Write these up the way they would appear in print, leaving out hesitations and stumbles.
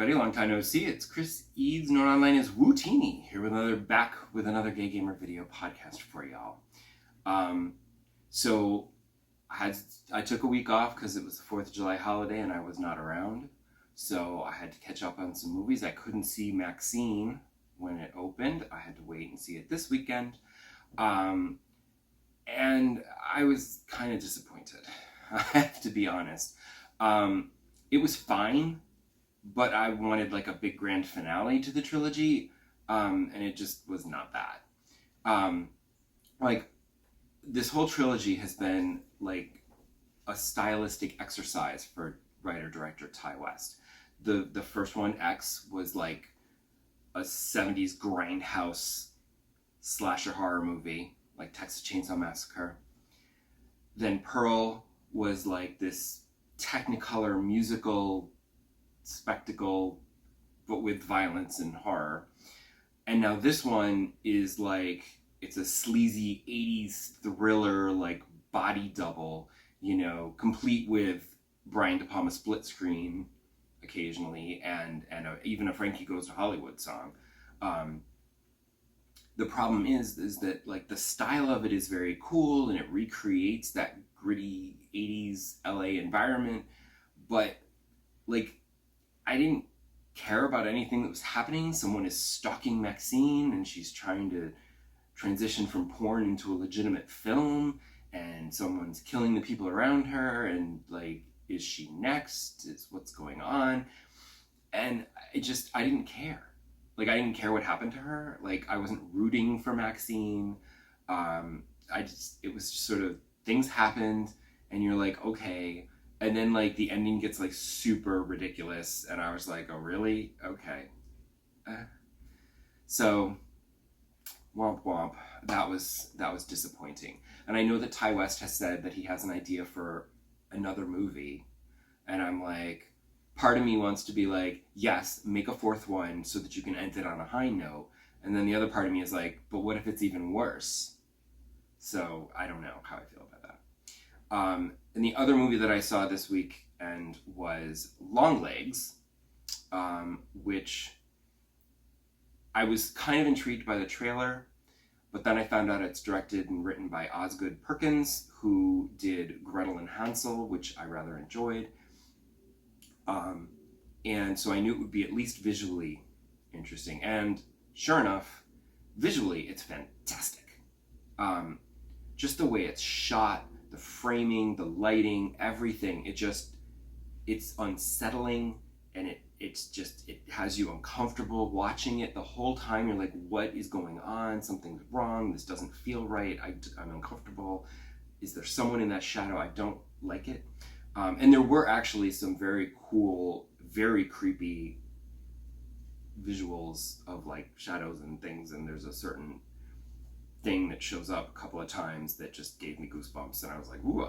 everybody, long time no see. It's Chris Eads, known online as Wootini, here with another Gay Gamer video podcast for y'all. So I took a week off because it was the 4th of July holiday and I was not around. So I had to catch up on some movies. I couldn't see Maxxxine when it opened. I had to wait and see it this weekend. And I was kind of disappointed. I have to be honest. It was fine, but I wanted like a big grand finale to the trilogy, and it just was not that. Like, this whole trilogy has been like a stylistic exercise for writer-director Ty West. The first one, X, was like a 70s grindhouse slasher horror movie, like Texas Chainsaw Massacre. Then Pearl was like this Technicolor musical spectacle, but with violence and horror. And now this one is like, it's a sleazy 80s thriller, like body double, you know, complete with Brian De Palma split screen occasionally, and even a Frankie Goes to Hollywood song. The problem is that like the style of it is very cool and it recreates that gritty 80s LA environment, but like I didn't care about anything that was happening. Someone is stalking Maxxxine and she's trying to transition from porn into a legitimate film, and someone's killing the people around her, and like, is she next? Is what's going on? And I didn't care. Like, I didn't care what happened to her. Like, I wasn't rooting for Maxxxine. It was just sort of, things happened and you're like, okay. And then like the ending gets like super ridiculous and I was like, oh really? Okay. So womp womp. That was disappointing. And I know that Ty West has said that he has an idea for another movie. And I'm like, part of me wants to be like, yes, make a fourth one so that you can end it on a high note. And then the other part of me is like, but what if it's even worse? So I don't know how I feel about that. And the other movie that I saw this week and was Longlegs, which I was kind of intrigued by the trailer, but then I found out it's directed and written by Osgood Perkins, who did Gretel and Hansel, which I rather enjoyed. And so I knew it would be at least visually interesting. And sure enough, visually it's fantastic. Just the way it's shot, the framing, the lighting, everything, it's unsettling, and it has you uncomfortable watching it the whole time. You're like, what is going on? Something's wrong. This doesn't feel right. I'm uncomfortable. Is there someone in that shadow? I don't like it. And there were actually some very cool, very creepy visuals of like shadows and things, and there's a certain thing that shows up a couple of times that just gave me goosebumps, and I was like, ooh,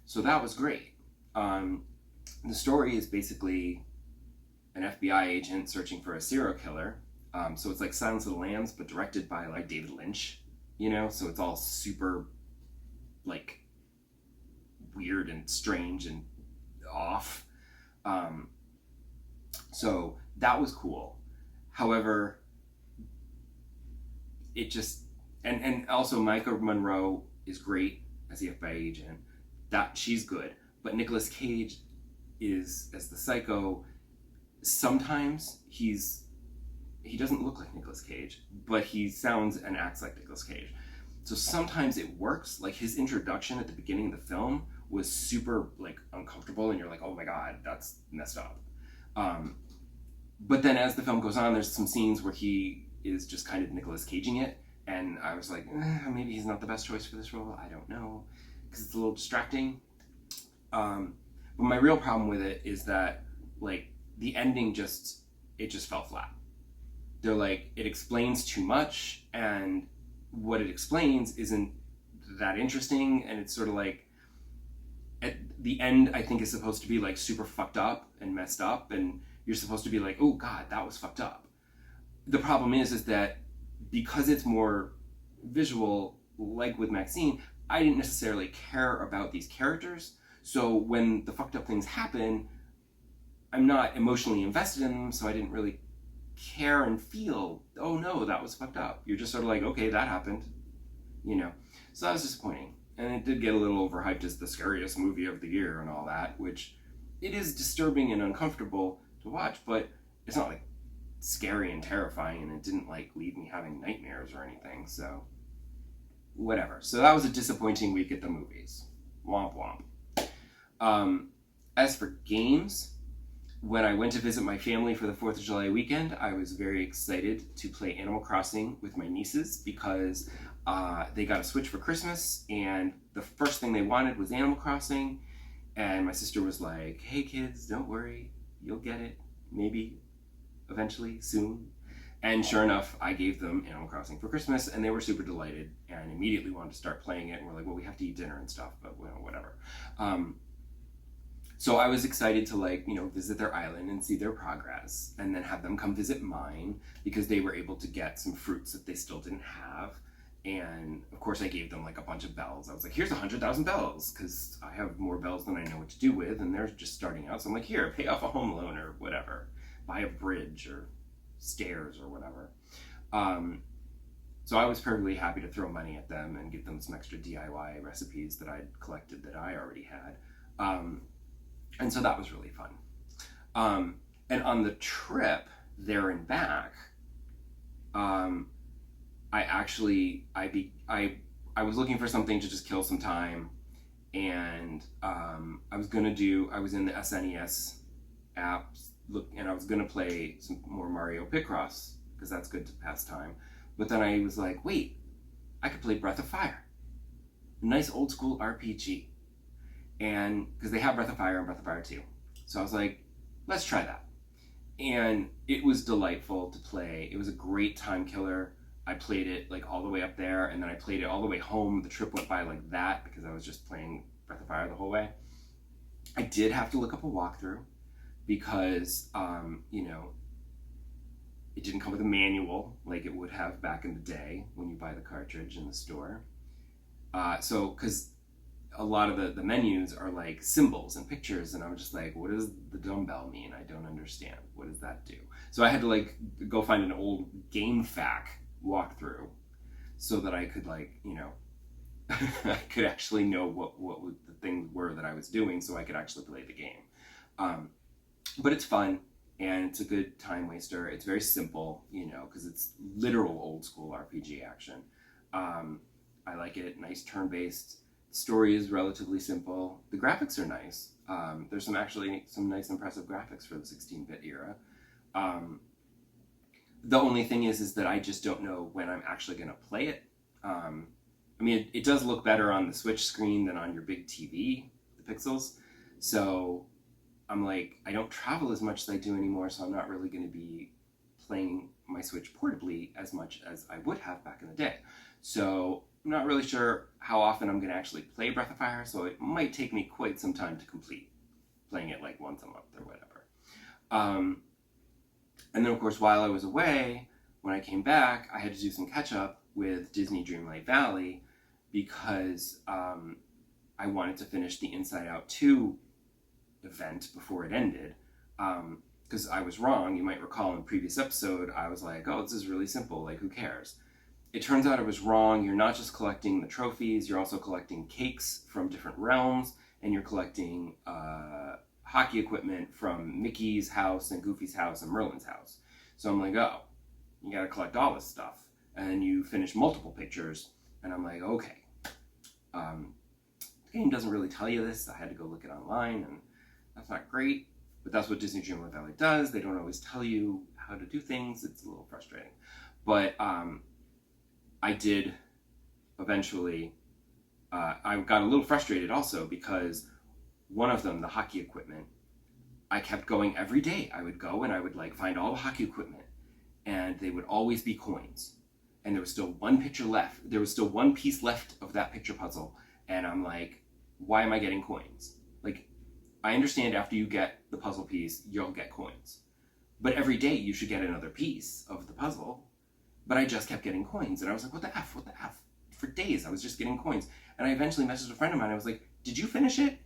so that was great. The story is basically an FBI agent searching for a serial killer. So it's like Silence of the Lambs, but directed by like David Lynch, you know? So it's all super like weird and strange and off. So that was cool. However, it just, and also Micah Monroe is great as the FBI agent. That she's good, but Nicolas Cage is as the psycho. Sometimes he doesn't look like Nicolas Cage, but he sounds and acts like Nicolas Cage. So sometimes it works. Like his introduction at the beginning of the film was super like uncomfortable, and you're like, oh my god, that's messed up. But then as the film goes on, there's some scenes where he is just kind of Nicolas Caging it, and I was like, maybe he's not the best choice for this role. I don't know, because it's a little distracting. But my real problem with it is that like the ending just fell flat. They're like, it explains too much, and what it explains isn't that interesting, and it's sort of like, at the end, I think is supposed to be like super fucked up and messed up, and you're supposed to be like, oh god, that was fucked up. The problem is that because it's more visual, like with Maxxxine, I didn't necessarily care about these characters. So when the fucked up things happen, I'm not emotionally invested in them, so I didn't really care and feel, oh no, that was fucked up. You're just sort of like, okay, that happened, you know. So that was disappointing. And it did get a little overhyped as the scariest movie of the year and all that, which it is disturbing and uncomfortable to watch, but it's not like scary and terrifying, and it didn't like leave me having nightmares or anything, so whatever. So that was a disappointing week at the movies. Womp womp. As for games, when I went to visit my family for the 4th of July weekend, I was very excited to play Animal Crossing with my nieces because they got a Switch for Christmas, and the first thing they wanted was Animal Crossing. And my sister was like, hey kids, don't worry, you'll get it, maybe, eventually, soon. And sure enough, I gave them Animal Crossing for Christmas, and they were super delighted and immediately wanted to start playing it. And we're like, well, we have to eat dinner and stuff, but well, whatever. So I was excited to, like, you know, visit their island and see their progress, and then have them come visit mine because they were able to get some fruits that they still didn't have. And of course I gave them like a bunch of bells. I was like, here's 100,000 bells, because I have more bells than I know what to do with, and they're just starting out. So I'm like, here, pay off a home loan or whatever, buy a bridge or stairs or whatever. So I was perfectly happy to throw money at them and give them some extra DIY recipes that I'd collected that I already had. And so that was really fun. And on the trip there and back, I was looking for something to just kill some time, and I was in the SNES app, and I was gonna play some more Mario Picross because that's good to pass time. But then I was like, wait, I could play Breath of Fire, a nice old school RPG, and because they have Breath of Fire and Breath of Fire 2, so I was like, let's try that, and it was delightful to play. It was a great time killer. I played it like all the way up there, and then I played it all the way home. The trip went by like that because I was just playing Breath of Fire the whole way. I did have to look up a walkthrough because, you know, it didn't come with a manual like it would have back in the day when you buy the cartridge in the store. So, because a lot of the menus are like symbols and pictures, and I'm just like, what does the dumbbell mean? I don't understand. What does that do? So I had to like go find an old GameFAQ walkthrough so that I could, like, you know, I could actually know what the things were that I was doing, so I could actually play the game. But it's fun, and it's a good time waster. It's very simple, you know, because it's literal old school RPG action. I like it. Nice turn-based. The story is relatively simple. The graphics are nice. There's some nice impressive graphics for the 16-bit era. The only thing is that I just don't know when I'm actually going to play it. I mean, it does look better on the Switch screen than on your big TV, the pixels. So I'm like, I don't travel as much as I do anymore, so I'm not really going to be playing my Switch portably as much as I would have back in the day. So I'm not really sure how often I'm going to actually play Breath of Fire, so it might take me quite some time to complete, playing it like once a month or whatever. And then, of course, while I was away, when I came back, I had to do some catch-up with Disney Dreamlight Valley because I wanted to finish the Inside Out 2 event before it ended. Because I was wrong. You might recall in a previous episode, I was like, oh, this is really simple. Like, who cares? It turns out I was wrong. You're not just collecting the trophies. You're also collecting cakes from different realms, and you're collecting hockey equipment from Mickey's house and Goofy's house and Merlin's house. So I'm like, oh, you gotta collect all this stuff. And then you finish multiple pictures, and I'm like, okay. The game doesn't really tell you this. I had to go look it online, and that's not great, but that's what Disney Dreamlight Valley does. They don't always tell you how to do things. It's a little frustrating. But I did eventually, I got a little frustrated also because one of them, the hockey equipment, I kept going every day. I would go and I would like find all the hockey equipment, and they would always be coins. And there was still one picture left. There was still one piece left of that picture puzzle. And I'm like, why am I getting coins? Like, I understand after you get the puzzle piece, you'll get coins. But every day you should get another piece of the puzzle. But I just kept getting coins. And I was like, what the F? What the F? For days, I was just getting coins. And I eventually messaged a friend of mine. I was like, did you finish it?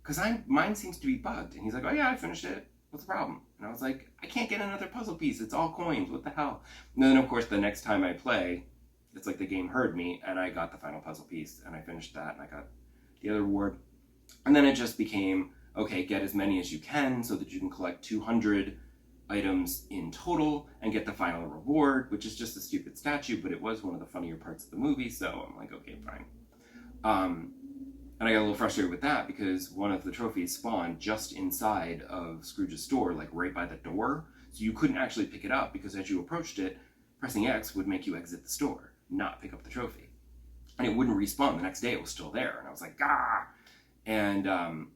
because mine seems to be bugged. And he's like, oh yeah, I finished it. What's the problem? And I was like, I can't get another puzzle piece. It's all coins. What the hell? And then, of course, the next time I play, it's like the game heard me, and I got the final puzzle piece, and I finished that, and I got the other reward. And then it just became, okay, get as many as you can so that you can collect 200 items in total and get the final reward, which is just a stupid statue, but it was one of the funnier parts of the movie, so I'm like, okay, fine. And I got a little frustrated with that because one of the trophies spawned just inside of Scrooge's store, like right by the door. So you couldn't actually pick it up because as you approached it, pressing X would make you exit the store, not pick up the trophy. And it wouldn't respawn. The next day it was still there. And I was like, ah! And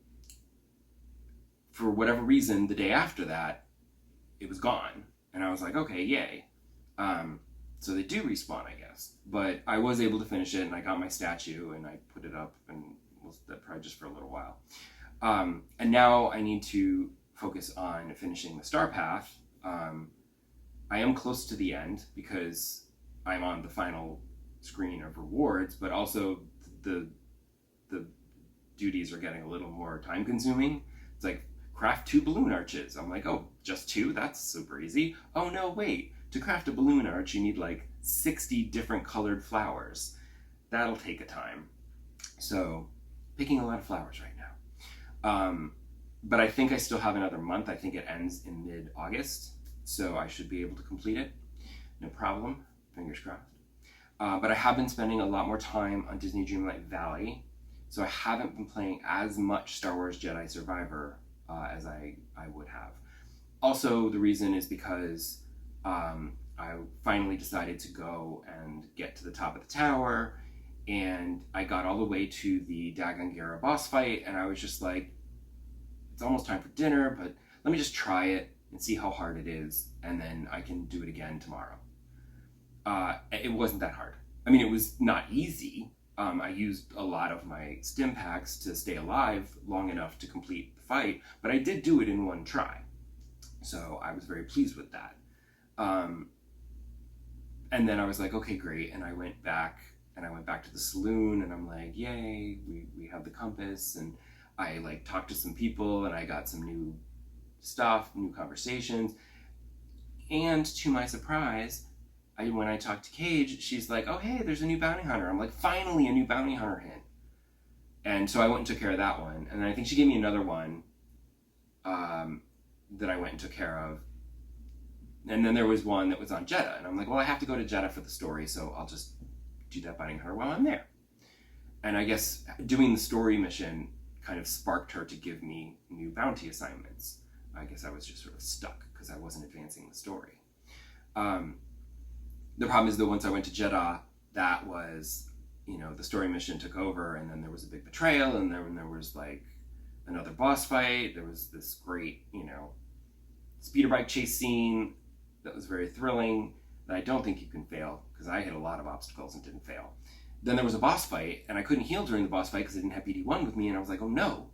for whatever reason, the day after that, it was gone. And I was like, okay, yay. So they do respawn, I guess. But I was able to finish it, and I got my statue, and I put it up, and was probably just for a little while. And now I need to focus on finishing the Star Path. I am close to the end because I'm on the final screen of rewards, but also the duties are getting a little more time consuming. It's like, craft 2 balloon arches. I'm like, oh, just 2? That's super easy. Oh no, wait. To craft a balloon arch, you need like 60 different colored flowers. That'll take a time. So, picking a lot of flowers right now. But I think I still have another month. I think it ends in mid-August. So I should be able to complete it. No problem. Fingers crossed. But I have been spending a lot more time on Disney Dreamlight Valley. So I haven't been playing as much Star Wars Jedi Survivor as I would have. Also, the reason is because I finally decided to go and get to the top of the tower, and I got all the way to the Dagongera boss fight, and I was just like, it's almost time for dinner, but let me just try it and see how hard it is, and then I can do it again tomorrow. It wasn't that hard. I mean, it was not easy. I used a lot of my stim packs to stay alive long enough to complete the fight, but I did do it in one try. So I was very pleased with that. And then I was like, okay, great. And I went back to the saloon, and I'm like, yay, we have the compass. And I like talked to some people, and I got some new stuff, new conversations. And to my surprise, when I talked to Cage, she's like, oh, hey, there's a new bounty hunter. I'm like, finally, a new bounty hunter hint. And so I went and took care of that one. And then I think she gave me another one that I went and took care of. And then there was one that was on Jeddah. And I'm like, well, I have to go to Jeddah for the story, so I'll just do that bounty hunter while I'm there. And I guess doing the story mission kind of sparked her to give me new bounty assignments. I guess I was just sort of stuck because I wasn't advancing the story. The problem is that once I went to Jeddah, that was, the story mission took over, and then there was a big betrayal, and then there was like another boss fight. There was this great, speeder bike chase scene that was very thrilling that I don't think you can fail because I hit a lot of obstacles and didn't fail. Then there was a boss fight, and I couldn't heal during the boss fight because I didn't have BD1 with me, and I was like, oh no.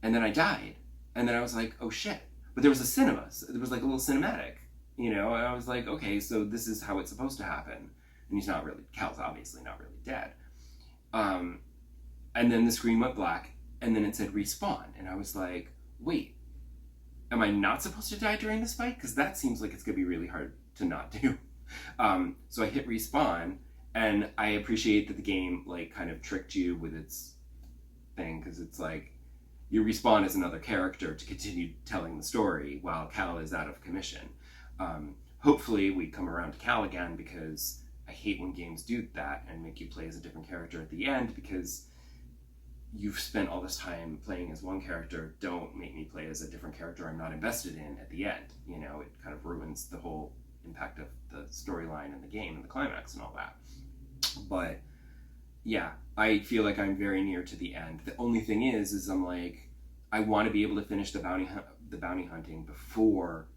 And then I died, and then I was like, oh shit. But there was a cinema. So there was like a little cinematic. And I was like, okay, so this is how it's supposed to happen. And Cal's obviously not really dead. And then the screen went black, and then it said respawn. And I was like, wait, am I not supposed to die during this fight? Because that seems like it's going to be really hard to not do. So I hit respawn, and I appreciate that the game like kind of tricked you with its thing, because it's like, you respawn as another character to continue telling the story while Cal is out of commission. Hopefully we come around to Cal again, because I hate when games do that and make you play as a different character at the end, because you've spent all this time playing as one character. Don't make me play as a different character I'm not invested in at the end. It kind of ruins the whole impact of the storyline and the game and the climax and all that. But yeah, I feel like I'm very near to the end. The only thing is I'm like, I want to be able to finish the bounty hunting before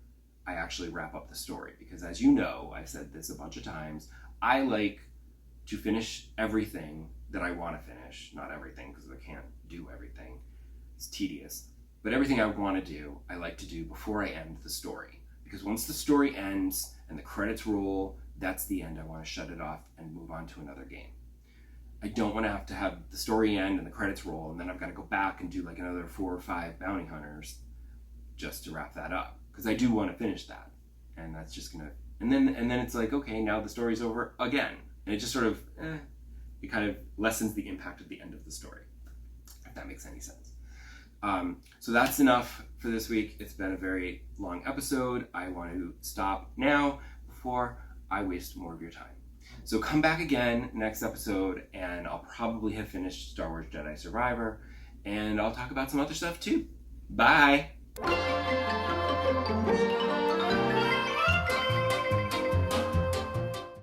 I actually wrap up the story, because as you know, I've said this a bunch of times, I like to finish everything that I want to finish. Not everything, because I can't do everything. It's tedious. But everything I want to do, I like to do before I end the story. Because once the story ends and the credits roll, that's the end. I want to shut it off and move on to another game. I don't want to have the story end and the credits roll, and then I've got to go back and do like another 4 or 5 bounty hunters just to wrap that up, because I do want to finish that, and that's just gonna. And then it's like, okay, now the story's over again, and it just sort of it kind of lessens the impact of the end of the story, if that makes any sense. So that's enough for this week. It's been a very long episode. I want to stop now before I waste more of your time. So come back again next episode, and I'll probably have finished Star Wars Jedi Survivor, and I'll talk about some other stuff too. Bye!